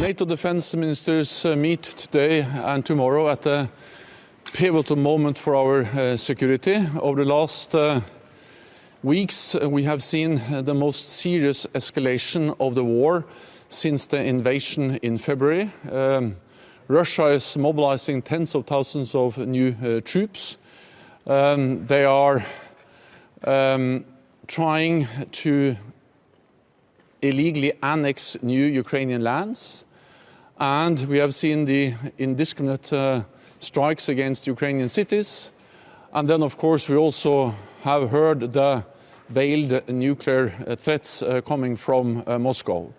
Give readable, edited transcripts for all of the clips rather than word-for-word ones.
NATO defense ministers meet today and tomorrow at a pivotal moment for our security. Over the last weeks, we have seen the most serious escalation of the war since the invasion in February. Russia is mobilizing tens of thousands of new troops. They are trying to illegally annex new Ukrainian lands, and we have seen the indiscriminate strikes against Ukrainian cities. And then, of course, we also have heard the veiled nuclear threats coming from Moscow.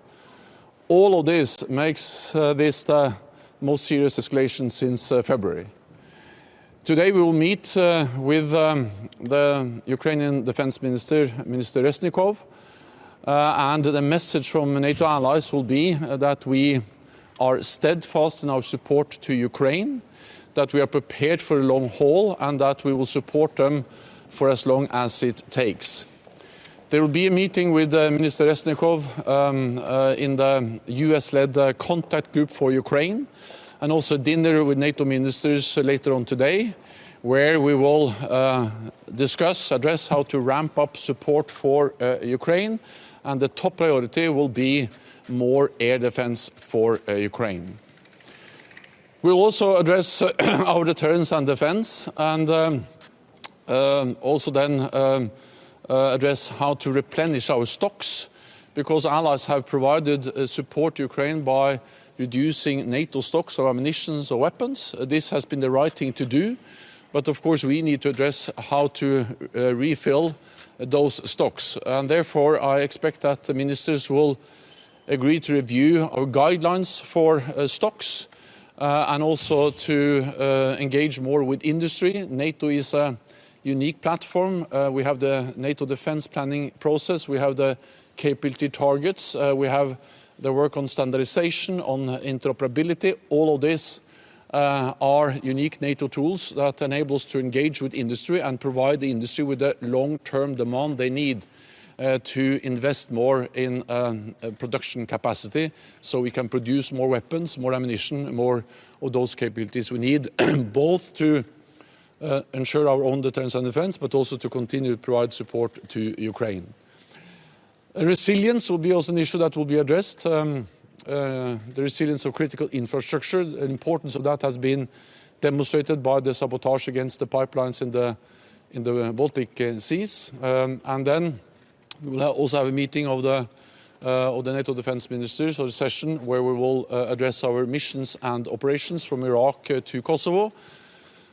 All of this makes this the most serious escalation since February. Today we will meet with the Ukrainian Defense Minister, Minister Resnikov, and the message from NATO allies will be that we are steadfast in our support to Ukraine, that we are prepared for a long haul, and that we will support them for as long as it takes. There will be a meeting with Minister Resnikov in the US-led contact group for Ukraine, and also dinner with NATO ministers later on today, where we will address how to ramp up support for Ukraine, and the top priority will be more air defense for Ukraine. We'll also address our deterrence and defense, and also then address how to replenish our stocks, because allies have provided support to Ukraine by reducing NATO stocks of ammunition or weapons. This has been the right thing to do, but of course we need to address how to refill those stocks. And therefore I expect that the ministers will agree to review our guidelines for stocks and also to engage more with industry. NATO is a unique platform. We have the NATO defense planning process, we have the capability targets, we have the work on standardization, on interoperability. All of this are unique NATO tools that enable us to engage with industry and provide the industry with the long-term demand they need to invest more in production capacity, so we can produce more weapons, more ammunition, more of those capabilities we need, both to ensure our own deterrence and defense, but also to continue to provide support to Ukraine. Resilience will be also an issue that will be addressed. The resilience of critical infrastructure, the importance of that has been demonstrated by the sabotage against the pipelines in the Baltic seas. And then we will also have a meeting of the NATO defense ministers, or a session where we will address our missions and operations from Iraq to Kosovo.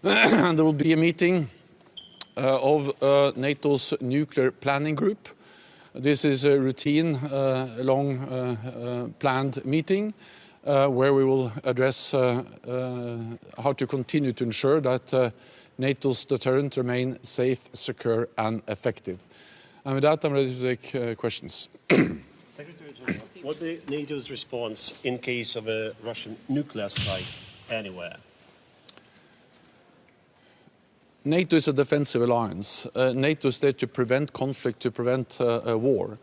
And there will be a meeting of NATO's nuclear planning group. This is a routine, long planned meeting where we will address how to continue to ensure that NATO's deterrent remain safe, secure and effective. And with that, I'm ready to take questions. Secretary General, what will be NATO's response in case of a Russian nuclear strike anywhere? NATO is a defensive alliance. NATO is there to prevent conflict, to prevent a war.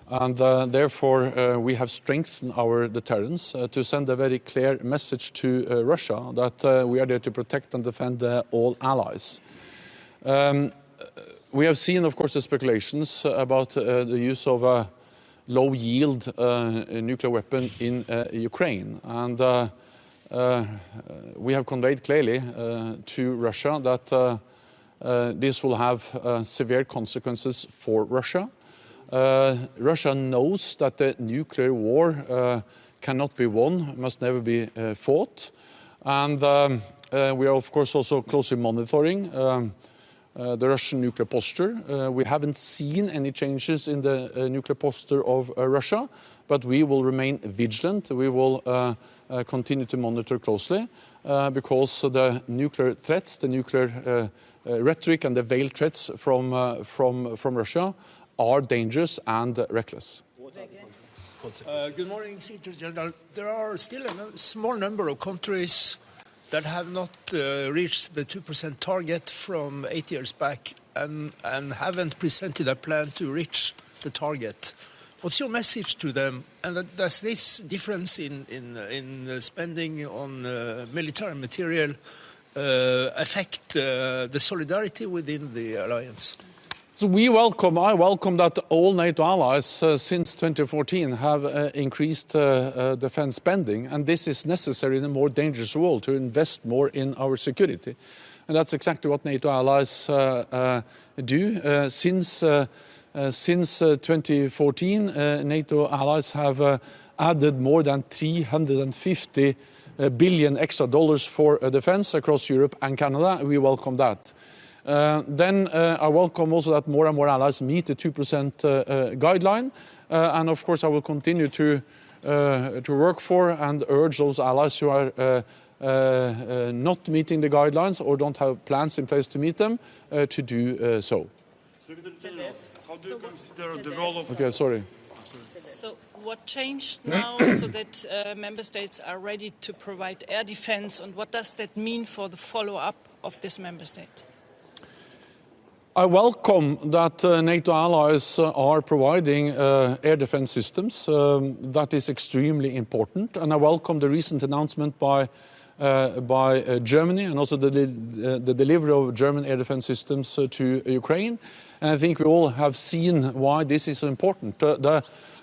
And therefore, we have strengthened our deterrence to send a very clear message to Russia that we are there to protect and defend all allies. We have seen, of course, the speculations about the use of a low-yield nuclear weapon in Ukraine. And we have conveyed clearly to Russia that this will have severe consequences for Russia. Russia knows that the nuclear war cannot be won, must never be fought. And we are, of course, also closely monitoring the Russian nuclear posture. We haven't seen any changes in the nuclear posture of Russia, but we will remain vigilant. We will continue to monitor closely because the nuclear threats, the nuclear rhetoric and the veiled threats from Russia are dangerous and reckless. Good morning, Secretary General. There are still a small number of countries that have not reached the 2% target from 8 years back and haven't presented a plan to reach the target. What's your message to them? And does this difference in spending on military material affect the solidarity within the alliance? So I welcome that all NATO allies since 2014 have increased defense spending, and this is necessary in a more dangerous world to invest more in our security. And that's exactly what NATO allies do. Since 2014, NATO allies have added more than $350 billion extra for defense across Europe and Canada. We welcome that. Then I welcome also that more and more allies meet the 2% guideline, and of course I will continue to work for and urge those allies who are not meeting the guidelines or don't have plans in place to meet them to do so. Secretary General, how do you consider the role of... Okay, sorry. So what changed now so that member states are ready to provide air defense, and what does that mean for the follow-up of this member state? I welcome that NATO allies are providing air defense systems. That is extremely important, and I welcome the recent announcement by Germany and also the delivery of German air defense systems to Ukraine. And I think we all have seen why this is so important.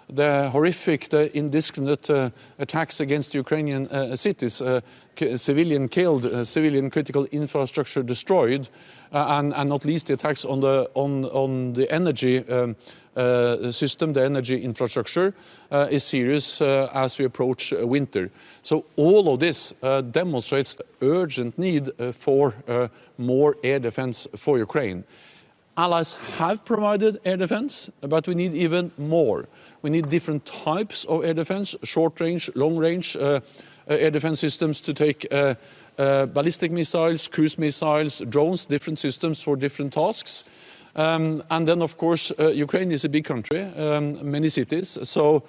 The horrific, the indiscriminate attacks against Ukrainian cities, civilian killed, civilian critical infrastructure destroyed, and not least the attacks on the energy system, the energy infrastructure, is serious as we approach winter. So all of this demonstrates the urgent need for more air defense for Ukraine. Allies have provided air defense, but we need even more. We need different types of air defense, short range, long range air defense systems to take ballistic missiles, cruise missiles, drones, different systems for different tasks. And then, of course, Ukraine is a big country, many cities, so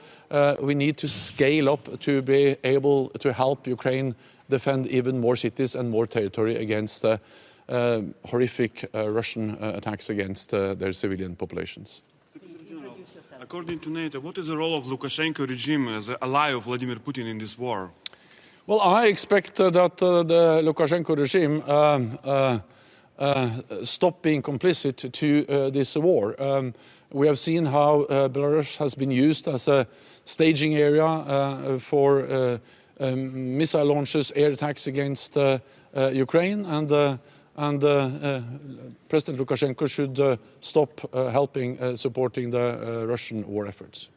we need to scale up to be able to help Ukraine defend even more cities and more territory against horrific Russian attacks against their civilian populations. According to NATO, what is the role of Lukashenko regime as an ally of Vladimir Putin in this war? Well, I expect that the Lukashenko regime stop being complicit to this war. We have seen how Belarus has been used as a staging area for missile launches, air attacks against Ukraine, and President Lukashenko should stop helping supporting the Russian war efforts.